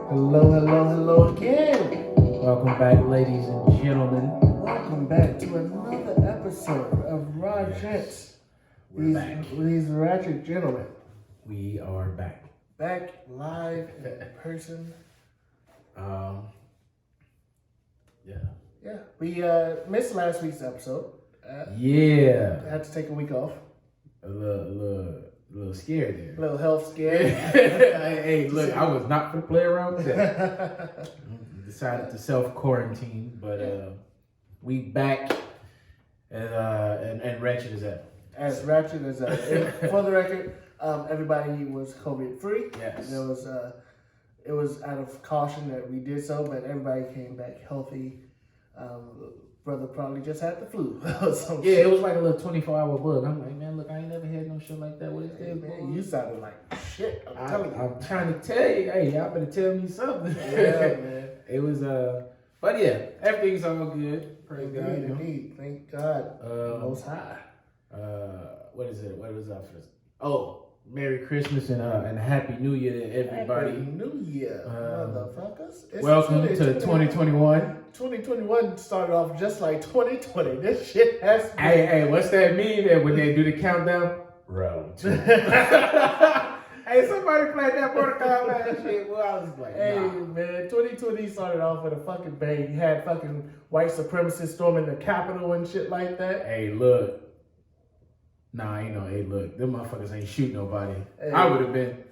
Hello again. Welcome back, ladies and gentlemen. Welcome back to another episode of RaGents. We're back. These ratchet gentlemen. We are back. Back live in person. Yeah. We missed last week's episode. Yeah. Had to take a week off. A little scared there. A little health scare. Hey, look, I was not going to play around with that. Decided to self-quarantine, but we back and ratchet is up. As ratchet as ever. For the record, everybody was COVID free. Yes. It was out of caution that we did so, but everybody came back healthy. Brother probably just had the flu. It was like a little 24-hour bug. I'm like, man, look, I ain't never had no shit like that. What is that? Man, you sounded like shit. I'm telling you. I'm trying to tell you. Hey, y'all better tell me something. Yeah, man. It was, but yeah, everything's all good. Praise God. Indeed. Thank God. Most High. What is it? What was up for this? Oh, Merry Christmas and Happy New Year to everybody. Happy New Year, motherfuckers. Welcome to 2021. 2021 started off just like 2020. This shit has been... Hey, what's that mean that when they do the countdown? Round 2. Hey, somebody played that Mortal Kombat shit. Well, I was like, hey, nah. man, 2020 started off with a fucking bang. You had fucking white supremacists storming the Capitol and shit like that. Hey, look. Nah, ain't no, hey, look. Them motherfuckers ain't shoot nobody. Hey. I would have been.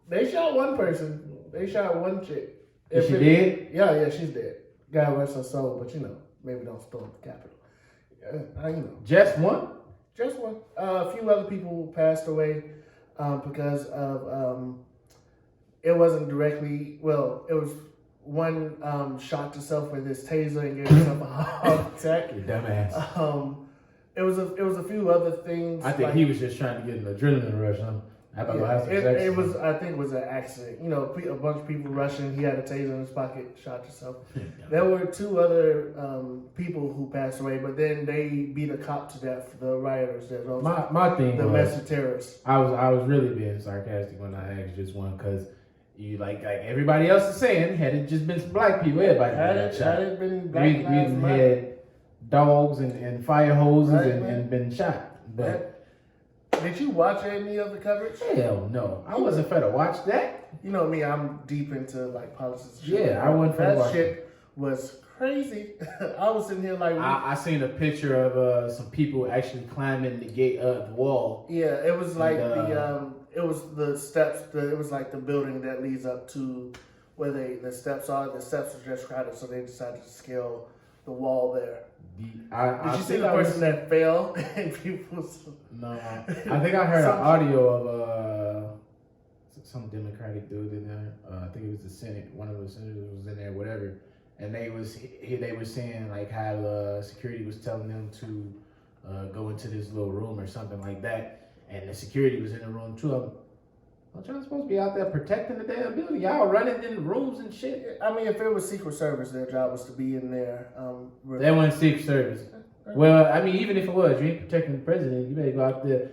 They shot one person. They shot one chick. Is she dead? Yeah, she's dead. God rest her soul, but maybe don't storm the Capitol. Yeah, Just one? Just one. A few other people passed away because of, it wasn't directly, well, it was one shot himself with his taser and gave himself a heart attack. You dumbass. It was a few other things. I think he was just trying to get an adrenaline rush. I think it was an accident. A bunch of people rushing. He had a taser in his pocket, shot himself. There were two other people who passed away, but then they beat a cop to death. The rioters. My thing the was, domestic terrorists. I was really being sarcastic when I asked just one because you like everybody else is saying, had it just been some black people, everybody had it been black lives we had dogs and fire hoses right, and been shot, but. Did you watch any of the coverage? Hell no. I wasn't finna watch that. You know me, I'm deep into like politics. Yeah, I wasn't finna watch that. Shit was crazy. I was sitting here like... I seen a picture of some people actually climbing the wall. Yeah, it was like it was the steps, it was like the building that leads up to where the steps are. The steps are just crowded, so they decided to scale the wall there. Did you see the person that fell and people's... No, I think I heard an audio of some Democratic dude in there. I think it was the Senate. One of the senators was in there, whatever. And they were saying like how security was telling them to go into this little room or something like that. And the security was in the room too. Aren't y'all supposed to be out there protecting the damn building? Y'all running in the rooms and shit. I mean, if it was Secret Service, their job was to be in there. They weren't Secret Service. Well, I mean, even if it was, you ain't protecting the president. You better go out there.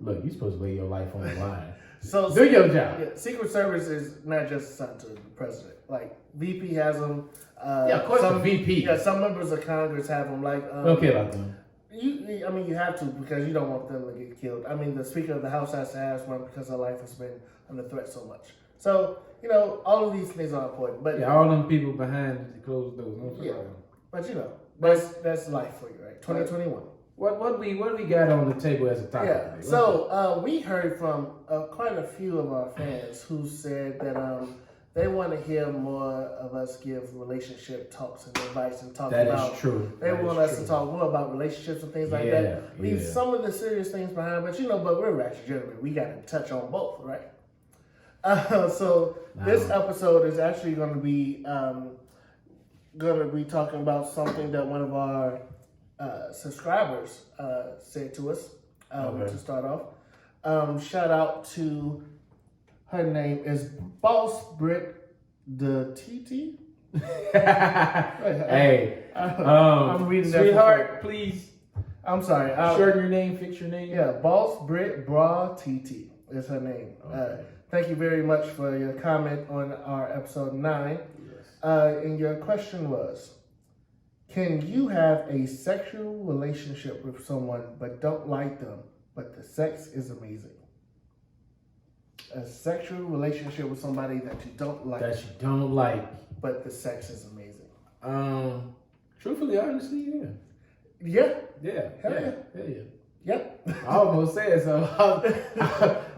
Look, you're supposed to lay your life on the line. So do your job. Yeah, Secret Service is not just assigned to the president. Like VP has them. Of course, the VP. Yeah, some members of Congress have them. Like, don't care about them. You have to because you don't want them to get killed. I mean, the Speaker of the House has to have one because her life has been under threat so much. So, all of these things are important. But all them people behind the closed doors. Yeah, but that's life for you, right? 2021. What we got on the table as a topic? Yeah. So we heard from quite a few of our fans who said that they want to hear more of us give relationship talks and advice and talk about. That is true. They want us to talk more about relationships and things like that. Leave some of the serious things behind, but we're ratchet gentlemen. We got to touch on both, right? This episode is actually going to be talking about something that one of our subscribers said to us to start off. Shout out to. Her name is Boss Britt the TT. Hey, I'm reading that. Sweetheart, please I'm sorry. Shorten your name, fix your name. Yeah, Boss Brit Bra TT is her name. Okay. Thank you very much for your comment on our episode 9. Yes. And your question was, can you have a sexual relationship with someone but don't like them, but the sex is amazing? A sexual relationship with somebody that you don't like. That you don't like. But the sex is amazing. Truthfully, honestly, yeah. Yeah. Yeah. Hell yeah. yeah. Hell yeah. Yep. I almost said so.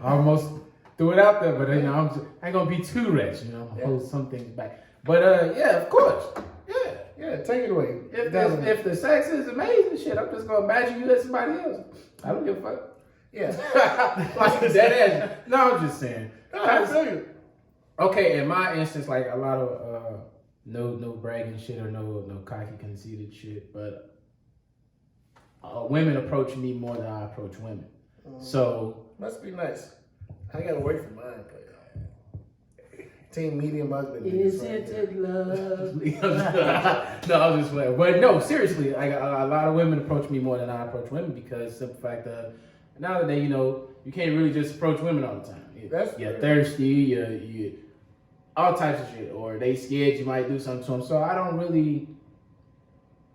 I almost threw it out there, but you know, I ain't gonna be too rich. You know, I'm gonna hold some things back. But yeah, of course. Yeah. Yeah, take it away. If the sex is amazing, shit, I'm just gonna imagine you as somebody else. I don't give a fuck. Yeah. Like dead ass. No, I'm just saying. No, I feel you. Okay, in my instance, like a lot of no bragging shit or no cocky conceited shit, but women approach me more than I approach women. So must be nice. I got away from mine, but team medium husband. Is it love? No, I was just playing. But no, seriously, like a lot of women approach me more than I approach women because the fact that nowadays, you know, you can't really just approach women all the time. You're thirsty, you all types of shit, or they scared you might do something to them. So I don't really.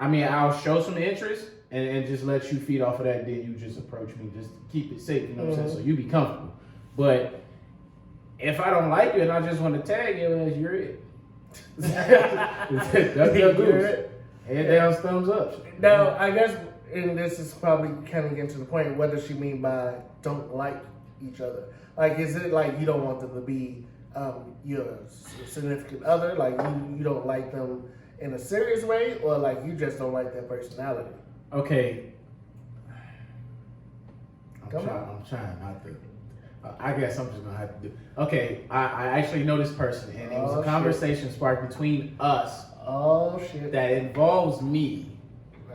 I mean, I'll show some interest and just let you feed off of that. Then you just approach me, just to keep it safe. You know what I'm saying? So you be comfortable. But if I don't like you and I just want to tag you, as you're it. That's your goose. Head down, thumbs up. Now, I guess, and this is probably kind of getting to the point, what does she mean by don't like each other? Like, is it like you don't want them to be your significant other? Like, you don't like them in a serious way? Or like you just don't like their personality? Okay. I'm trying not to. I guess I'm just gonna have to do. Okay, I actually know this person, and it was a conversation sparked between us. Oh shit! That involves me.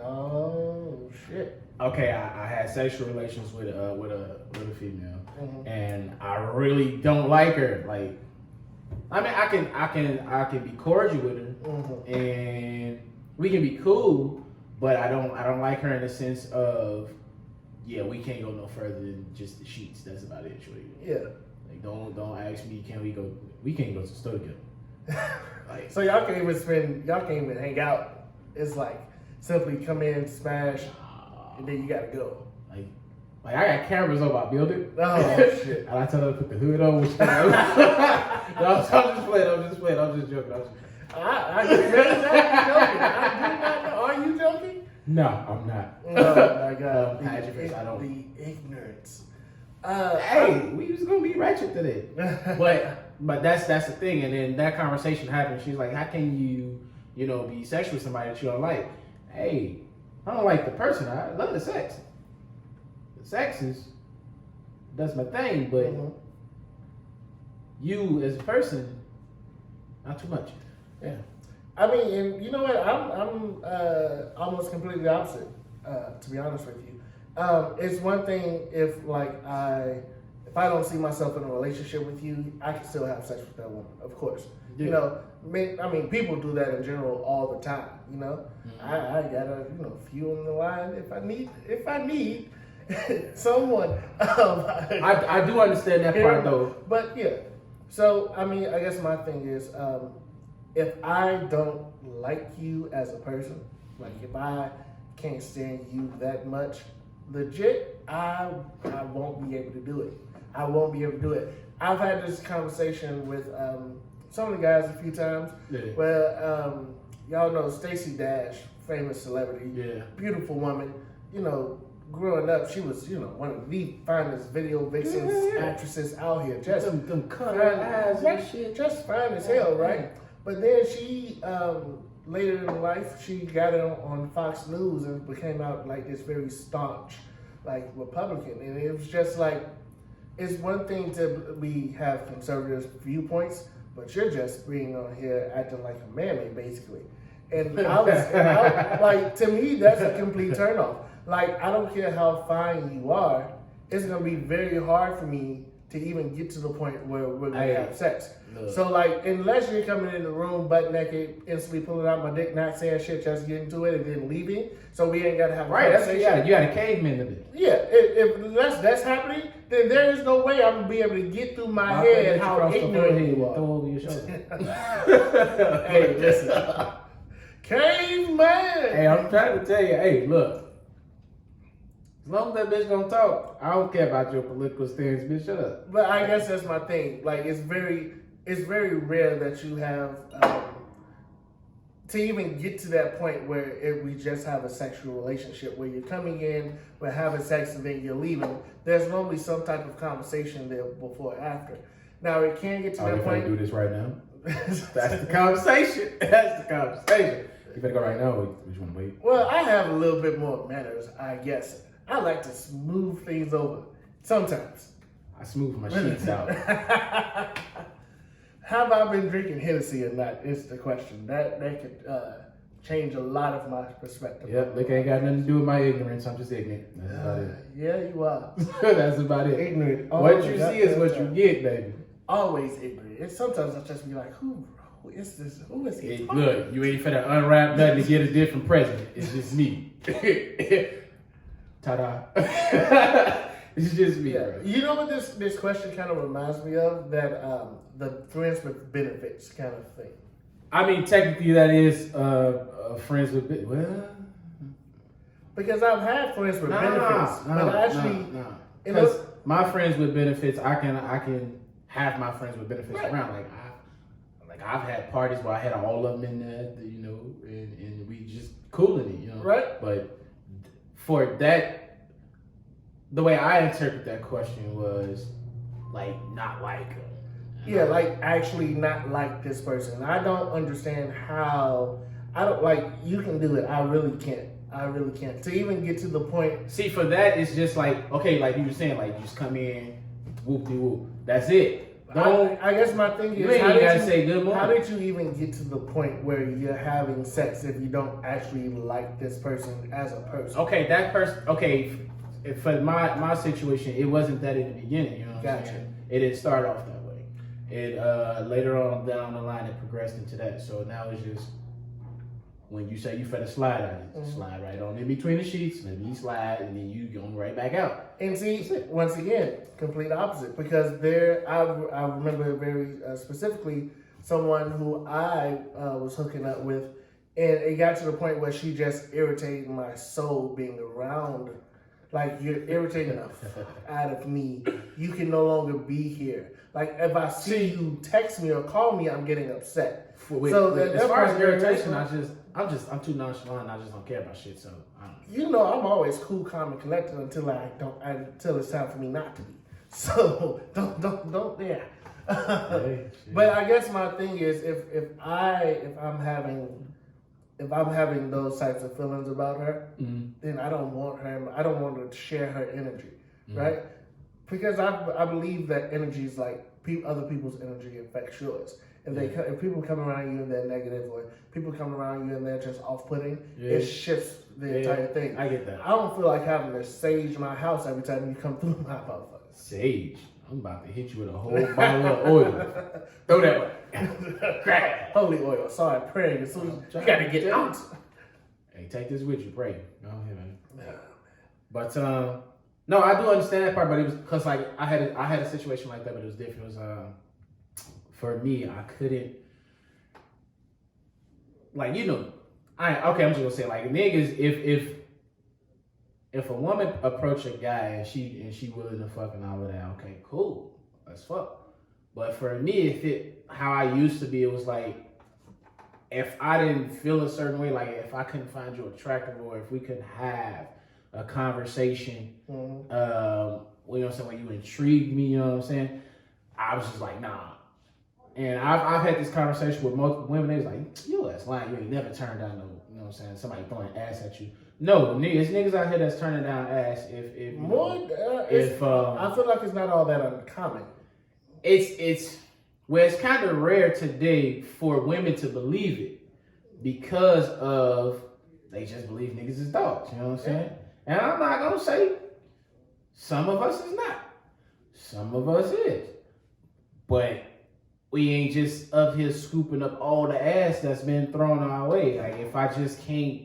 Oh shit! Okay, I had sexual relations with a female, and I really don't like her. Like, I mean, I can be cordial with her, and we can be cool, but I don't like her in the sense of. Yeah, we can't go no further than just the sheets. That's about it, shorty. Yeah. Like, don't ask me. Can we go? We can't go to the store together. Like, so y'all can't even hang out. It's like simply come in, smash, and then you gotta go. Like I got cameras on my building. Oh shit! And I tell her to put the hood on. Which I'm just playing. I'm just joking. I joking. Are you joking? No, I'm not. Oh my god. The ignorance. Hey, we was gonna be ratchet today. But that's the thing. And then that conversation happened. She's like, how can you be sexual with somebody that you don't like? Hey, I don't like the person. I love the sex. The sex that's my thing, but you as a person, not too much. Yeah. I mean, and you know what? I'm almost completely opposite. To be honest with you, it's one thing if I don't see myself in a relationship with you, I can still have sex with that woman, of course. Yeah. You know, I mean, people do that in general all the time. You know, I got a few in the line if I need someone. I do understand that part though. But yeah, so I mean, I guess my thing is. If I don't like you as a person, like if I can't stand you that much, legit, I won't be able to do it. I won't be able to do it. I've had this conversation with some of the guys a few times where y'all know Stacey Dash, famous celebrity, beautiful woman. You know, growing up, she was one of the finest video vixens actresses out here. Just them cut eyes and shit. Just fine as hell, right? But then she, later in life, she got on Fox News and became out like this very staunch, like Republican. And it was just like, it's one thing to have conservative viewpoints, but you're just being on here acting like a mammy, basically. And I was like, to me, that's a complete turnoff. Like, I don't care how fine you are, it's gonna be very hard for me to even get to the point where we're gonna have sex. Look. So like, unless you're coming in the room butt naked, instantly pulling out my dick, not saying shit, just getting to it and then leaving, so we ain't gotta have a conversation. You got a caveman in it. Yeah, if that's happening, then there is no way I'm gonna be able to get through my head how ignorant you are. Throw over your shoulder. Hey, listen, caveman. Hey, I'm trying to tell you. Hey, look. As long as that bitch gonna talk, I don't care about your political stance, bitch. Shut up. But I guess that's my thing. Like, it's very rare that you have to even get to that point where we just have a sexual relationship where you're coming in, we're having sex, and then you're leaving. There's normally some type of conversation there before or after. Now it can get to that point. Do this right now. That's the conversation. That's the conversation. You better go right now, or you want to wait? Well, I have a little bit more manners, I guess. I like to smooth things over sometimes. I smooth my sheets out. Have I been drinking Hennessy or not? Is the question. That could change a lot of my perspective. Yep, look, ain't got nothing to do with my ignorance. I'm just ignorant. That's about it. Yeah, you are. That's about it. Ignorant. What you see is what you get, baby. Always ignorant. And sometimes I just be like, who is this? Who is he? Look, you ain't finna unwrap nothing to get a different present. It's just me. Ta-da. It's just me, bro. You know what this question kind of reminds me of? That the friends with benefits kind of thing. I mean, technically that is friends with benefits. Well, because I've had friends with benefits, but actually, because my friends with benefits, I can have my friends with benefits around. Like I've had parties where I had all of them in there, you know, and we just cooling it, you know. Right. But for that, the way I interpret that question was like not like them. Yeah, like actually not like this person. I don't understand how. I don't like. You can do it. I really can't. To even get to the point. See, for that, it's just like, okay, like you were saying, like you just come in, whoop-de-whoop. That's it. I guess my thing is, you ain't even gotta say good morning. How did you even get to the point where you're having sex if you don't actually like this person as a person? Okay, that person. Okay, for my situation, it wasn't that in the beginning. You know what I'm saying? It didn't start off that way. It later on down the line, it progressed into that. So now it's just when you say you finna slide on it, slide right on in between the sheets, and then you slide, and then you going right back out. And see, once again, complete opposite. Because I remember very specifically someone who I was hooking up with, and it got to the point where she just irritated my soul being around. Like, you're irritating the fuck out of me. You can no longer be here. Like, if I see you text me or call me, I'm getting upset. As far as irritation, I'm too nonchalant. I just don't care about shit. So you know, I'm always cool, calm, and collected until it's time for me not to be. So don't yeah. But I guess my thing is, if I'm having those types of feelings about her, then I don't want her. I don't want to share her energy, right? Because I believe that energy is like other people's energy affects yours. If people come around you and they're negative, or people come around you and they're just off-putting, it shifts the entire thing. I get that. I don't feel like having to sage my house every time you come through my motherfucker. Sage? I'm about to hit you with a whole bottle of oil. Throw that way. Crack. Holy oil. Sorry, praying as soon as you gotta get out. Hey, take this with you. Pray. Go ahead, man. But no, I do understand that part. But it was because like I had a situation like that, but it was different. It was for me, I couldn't, like, you know, I'm just gonna say, like, niggas, if a woman approach a guy and she willing to fuck and all of that, okay, cool, let's fuck. But for me, how I used to be, it was like, if I didn't feel a certain way, like if I couldn't find you attractive, or if we couldn't have a conversation, you know what I'm saying, when you intrigued me, you know what I'm saying, I was just like, nah. And I've had this conversation with multiple women. They was like, you ass lying. You ain't never turned down no, you know what I'm saying, somebody throwing ass at you. No, it's niggas out here that's turning down ass I feel like it's not all that uncommon. It's kind of rare today for women to believe it because of they just believe niggas is dogs. You know what I'm saying? And I'm not gonna say some of us is not. Some of us is. But we ain't just up here scooping up all the ass that's been thrown our way. Like, if I just can't,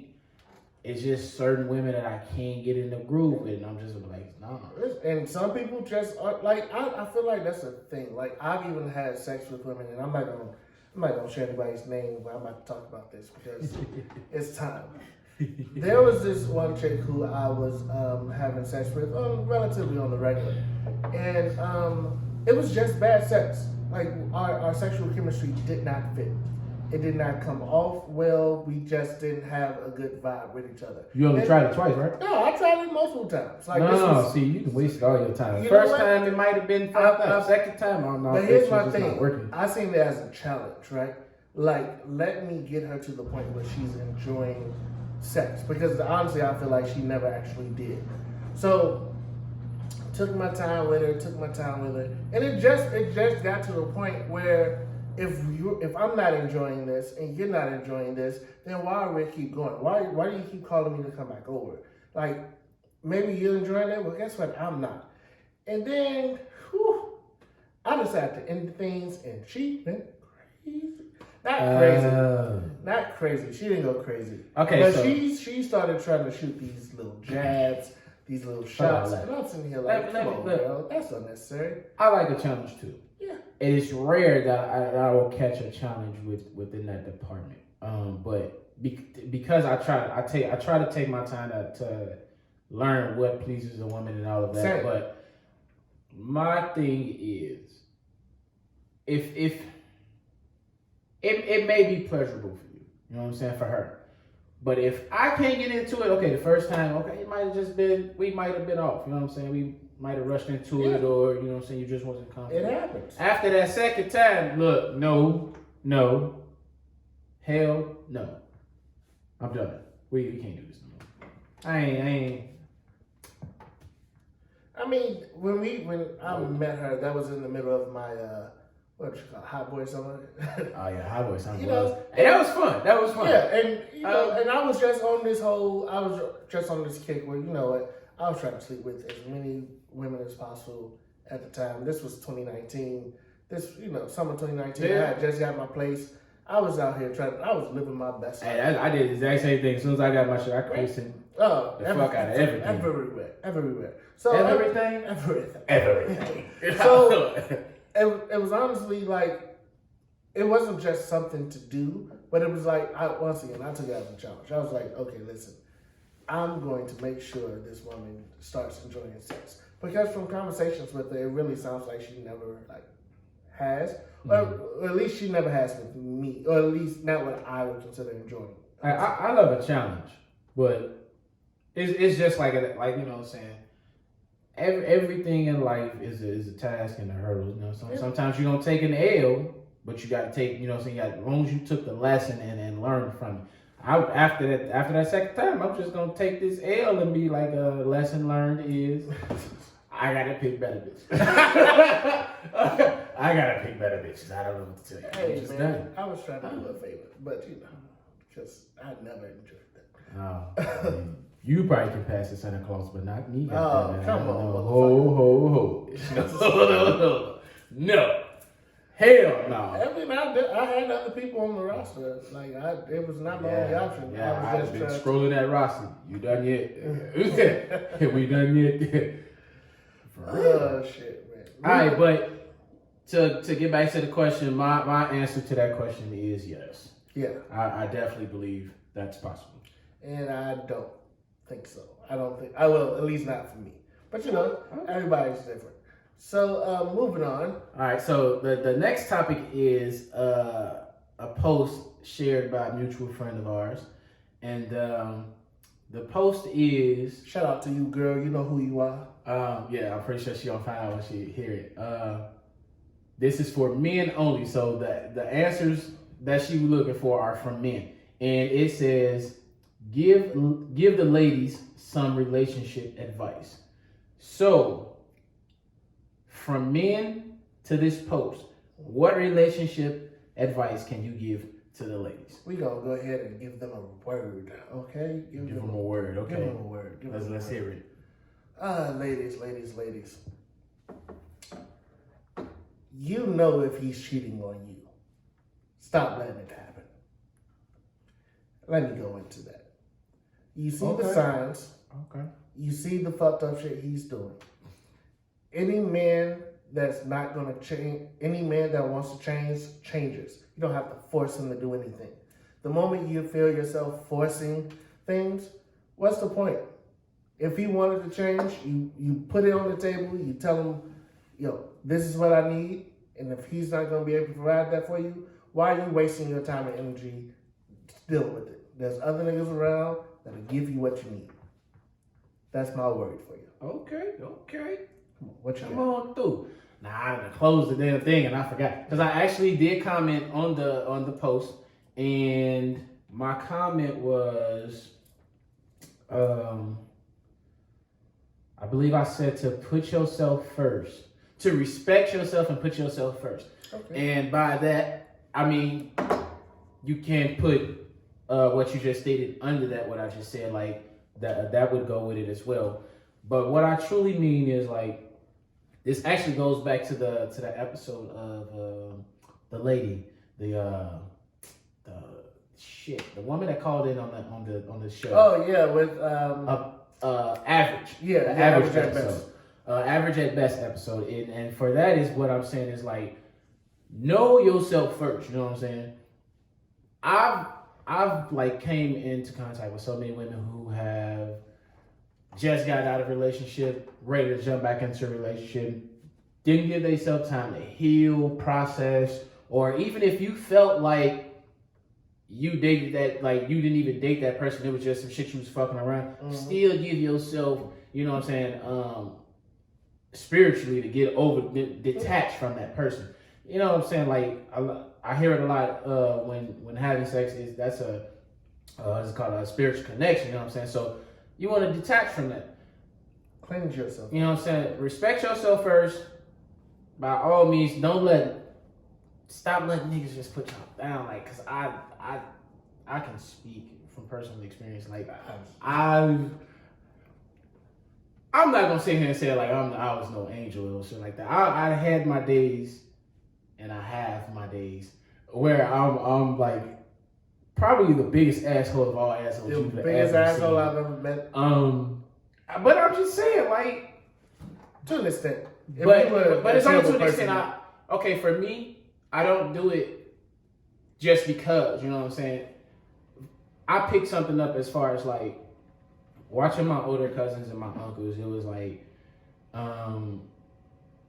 it's just certain women that I can't get in the groove with, and I'm just like, nah. And some people just are like, I feel like that's a thing. Like, I've even had sex with women, and I'm not gonna share anybody's name, but I'm about to talk about this because it's time. There was this one chick who I was having sex with relatively on the regular, and it was just bad sex. Like, our sexual chemistry did not fit. It did not come off well. We just didn't have a good vibe with each other. You only tried it twice, right? No, I tried it multiple times. Like, no, see, you can waste all your time. First time it might have been fucked up. Second time, I'm not. But here's my thing. I seen it as a challenge, right? Like, let me get her to the point where she's enjoying sex, because honestly, I feel like she never actually did. So, took my time with her, and it just got to the point where if I'm not enjoying this and you're not enjoying this, then why are we keep going? Why do you keep calling me to come back over? Like, maybe you're enjoying it. Well, guess what? I'm not. And then, I decided to end things, and she went crazy. Not crazy. She didn't go crazy. Okay, but so she started trying to shoot these little jabs, these little shots, and I'm sitting here like, come on, girl, that's unnecessary. I like a challenge too. Yeah. And it's rare that I will catch a challenge within that department. But because I try to take my time to learn what pleases a woman and all of that. Same. But my thing is, if it may be pleasurable for you, you know what I'm saying, for her. But if I can't get into it, okay, the first time, okay, it might have just been, we might have been off, you know what I'm saying? We might have rushed into it, or, you know what I'm saying, you just wasn't comfortable. It happens. After that second time, look, no, hell no. I'm done. We can't do this no more. I ain't. I mean, when I met her, that was in the middle of my, what you call it, Hot Boy Summer? Oh yeah, Hot Boy Summer. And that was fun. That was fun. Yeah, and and I was just on this kick where, you know what, I was trying to sleep with as many women as possible at the time. This was 2019. Summer 2019. Yeah. I had just got my place. I was out here I was living my best life. Hey, I did the exact same thing. As soon as I got my shit, I christened the fuck out of everything. Everywhere. So Everything. So it was honestly like, it wasn't just something to do, but it was like, once again, I took it as a challenge. I was like, okay, listen, I'm going to make sure this woman starts enjoying sex. Because from conversations with her, it really sounds like she never has, or at least she never has with me, or at least not what I would consider enjoying. I love a challenge, but it's just like you know what I'm saying. Everything in life is a task and a hurdle. You know, sometimes you don't take an L, but you got to take. You know what I'm saying. As long as you took the lesson and learned from it. After that second time, I'm just gonna take this L and be like, a lesson learned is I gotta pick better bitches. I gotta pick better bitches. I don't know what to tell you. Hey man, I was trying to do a favor, but because I never enjoyed that. Oh, you probably can pass the Santa Claus, but not me. Oh, come on, ho. No. Hell no. I mean, I had other people on the roster. It was not my only option. Yeah, I was just been scrolling that roster. You done yet? We done yet? For real. Oh shit, man. All right, but to get back to the question, my answer to that question is yes. Yeah. I definitely believe that's possible. And I don't think so. I don't think I will, at least not for me. But everybody's different. So moving on. All right. So the next topic is a post shared by a mutual friend of ours, and the post is, shout out to you, girl. You know who you are. Yeah, I'm pretty sure she gonna find out when she hear it. This is for men only. So the answers that she was looking for are from men, and it says, give the ladies some relationship advice. So, from men to this post, what relationship advice can you give to the ladies? We gonna go ahead and give them a word, okay? Give them a word, okay? Give them a word. Let's hear it. Ladies. you know if he's cheating on you. Stop letting it happen. Let me go into that. You see the signs. Okay. You see the fucked up shit he's doing. Any man that's not going to change, any man that wants to change, changes. You don't have to force him to do anything. The moment you feel yourself forcing things, what's the point? If he wanted to change, you put it on the table, you tell him, yo, this is what I need, and if he's not going to be able to provide that for you, why are you wasting your time and energy dealing with it? There's other niggas around that'll give you what you need. That's my word for you. Okay. Come on, what you Come got? on through. Nah, I done closed the damn thing and I forgot. Because I actually did comment on the post, and my comment was, I believe I said to put yourself first. To respect yourself and put yourself first. Okay. And by that, I mean, you can put what you just stated under that, what I just said, like, that would go with it as well. But what I truly mean is, like, this actually goes back to the episode of the lady, the woman that called in on the show. Oh yeah, with average. Yeah, the average episode. Average at best episode. And for that is what I'm saying is, like, know yourself first. You know what I'm saying? I've like came into contact with so many women who have just got out of a relationship, ready to jump back into a relationship, didn't give themselves time to heal, process, or even if you felt like you dated that, like you didn't even date that person, it was just some shit you was fucking around, still give yourself, you know what I'm saying, spiritually to get detached from that person. You know what I'm saying? Like, I hear it a lot when having sex is it's called a spiritual connection. You know what I'm saying? So you want to detach from that. Cleanse yourself. You know what I'm saying? Respect yourself first. By all means, stop letting niggas just put y'all down. Like, cause I can speak from personal experience. Like, I'm not gonna sit here and say like I was no angel or shit like that. I had my days. And I have my days where I'm like probably the biggest asshole of all assholes. The biggest asshole I've ever met. But I'm just saying, like, to an extent. But it's only to an extent. Okay, for me, I don't do it just because, you know what I'm saying? I picked something up as far as like watching my older cousins and my uncles. It was like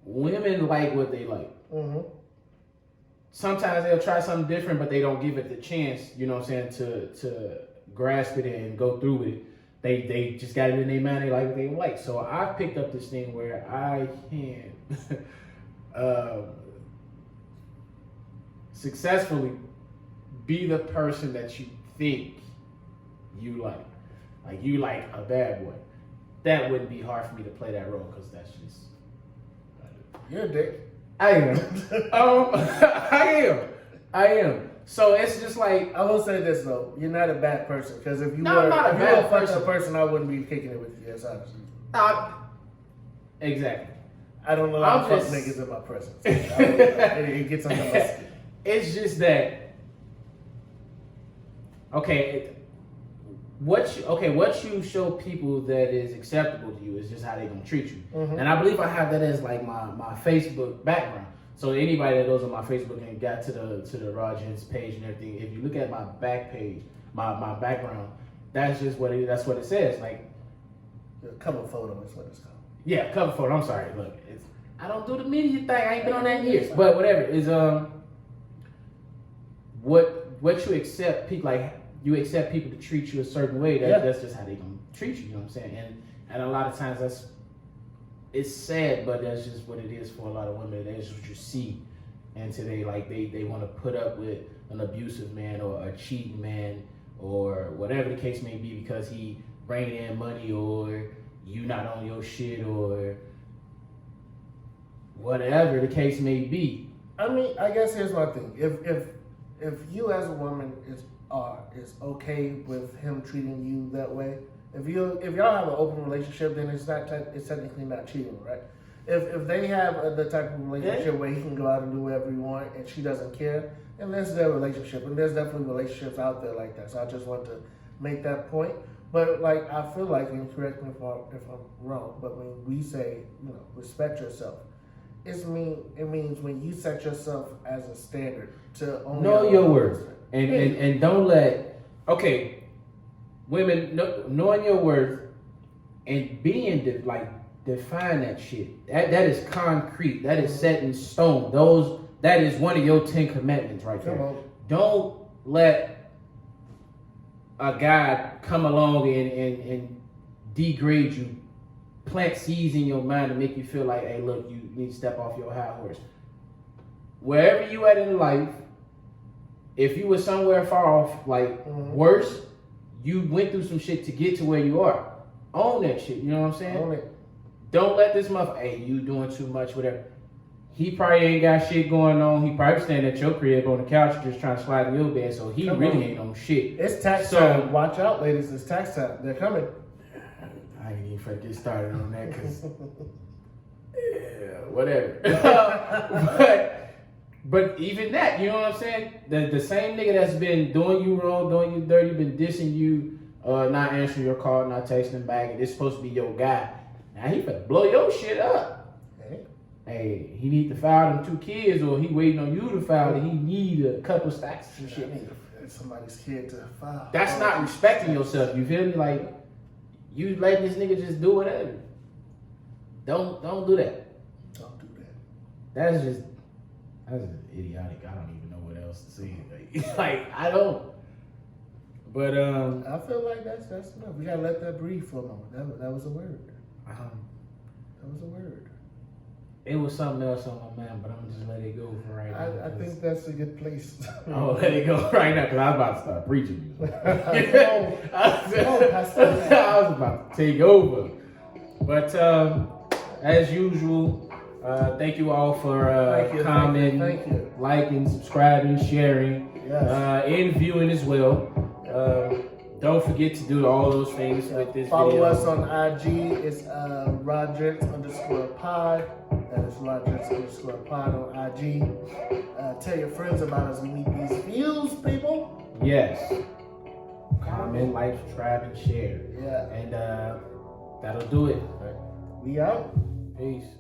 women like what they like. Mm-hmm. Sometimes they'll try something different, but they don't give it the chance, you know what I'm saying, to grasp it and go through with it. They just got it in their mind, they like what they like. So I picked up this thing where I can successfully be the person that you think you like. Like, you like a bad boy. That wouldn't be hard for me to play that role, because that's just... You're a dick. I am. I am. So it's just like, I will say this though, you're not a bad person, because if you no, were I'm not a bad person, I wouldn't be kicking it with you. Yes, honestly. Exactly. I don't know how to fuck niggas in my presence. It gets under my skin. It's just that. What you show people that is acceptable to you is just how they gonna treat you. Mm-hmm. And I believe I have that as like my Facebook background. So anybody that goes on my Facebook and got to the RaGents page and everything, if you look at my back page, my background, that's just what that's what it says. Like, the cover photo is what it's called. Yeah, cover photo. I'm sorry. Look, I don't do the media thing. I ain't been on that in years. But whatever is what you accept people like. You accept people to treat you a certain way. That's just how they gonna treat you. You know what I'm saying? And a lot of times it's sad, but that's just what it is for a lot of women. That's what you see, and today they want to put up with an abusive man or a cheating man or whatever the case may be because he bringing in money or you not on your shit or whatever the case may be. I mean, I guess here's my thing. If you as a woman is okay with him treating you that way, if y'all have an open relationship, then it's technically not cheating, right? If they have the type of relationship where he can go out and do whatever he wants and she doesn't care, then that's their relationship. And there's definitely relationships out there like that. So I just want to make that point. But like I feel like, and correct me if I'm wrong, but when we say, respect yourself, it means when you set yourself as a standard to only know your worth and don't let women knowing your worth and being define that shit. That is concrete. That is set in stone. That is one of your 10 commandments right there. Don't let a guy come along and degrade you, plant seeds in your mind to make you feel like, hey, look, you need to step off your high horse. Wherever you at in life, if you were somewhere far off, worse, you went through some shit to get to where you are. Own that shit, you know what I'm saying? Own it. Don't let this motherfucker, hey, you doing too much, whatever. He probably ain't got shit going on. He probably standing at your crib on the couch just trying to slide in your bed, so he really ain't on shit. It's tax time. Watch out, ladies. It's tax time. They're coming. I ain't even finna get started on that because, whatever. but even that, you know what I'm saying? The same nigga that's been doing you wrong, doing you dirty, been dissing you, not answering your call, not texting back, and it's supposed to be your guy. Now he finna blow your shit up. Hey, he need to file them 2 kids, or he waiting on you to file, and he need a couple stacks of some shit. Somebody's kid to file. That's not respecting yourself. You feel me? Like you letting this nigga just do whatever. Don't do that. Don't do that. That's just idiotic. I don't even know what else to say. Like I don't. But I feel like that's enough. We gotta let that breathe for a moment. That was a word. That was a word. It was something else on my mind, but I'm gonna just let it go for right now. I think that's a good place. I'm gonna let it go right now because I was about to start preaching. I was about to take over. But as usual, thank you all for commenting, liking, subscribing, sharing, and viewing as well. Don't forget to do all those things with this Follow video. us on IG. It's RaGents_pod. That is RaGents_pod on IG. Tell your friends about us. We need these views, people. Yes. Comment, like, subscribe, and share. Yeah. And that'll do it. We out. Peace.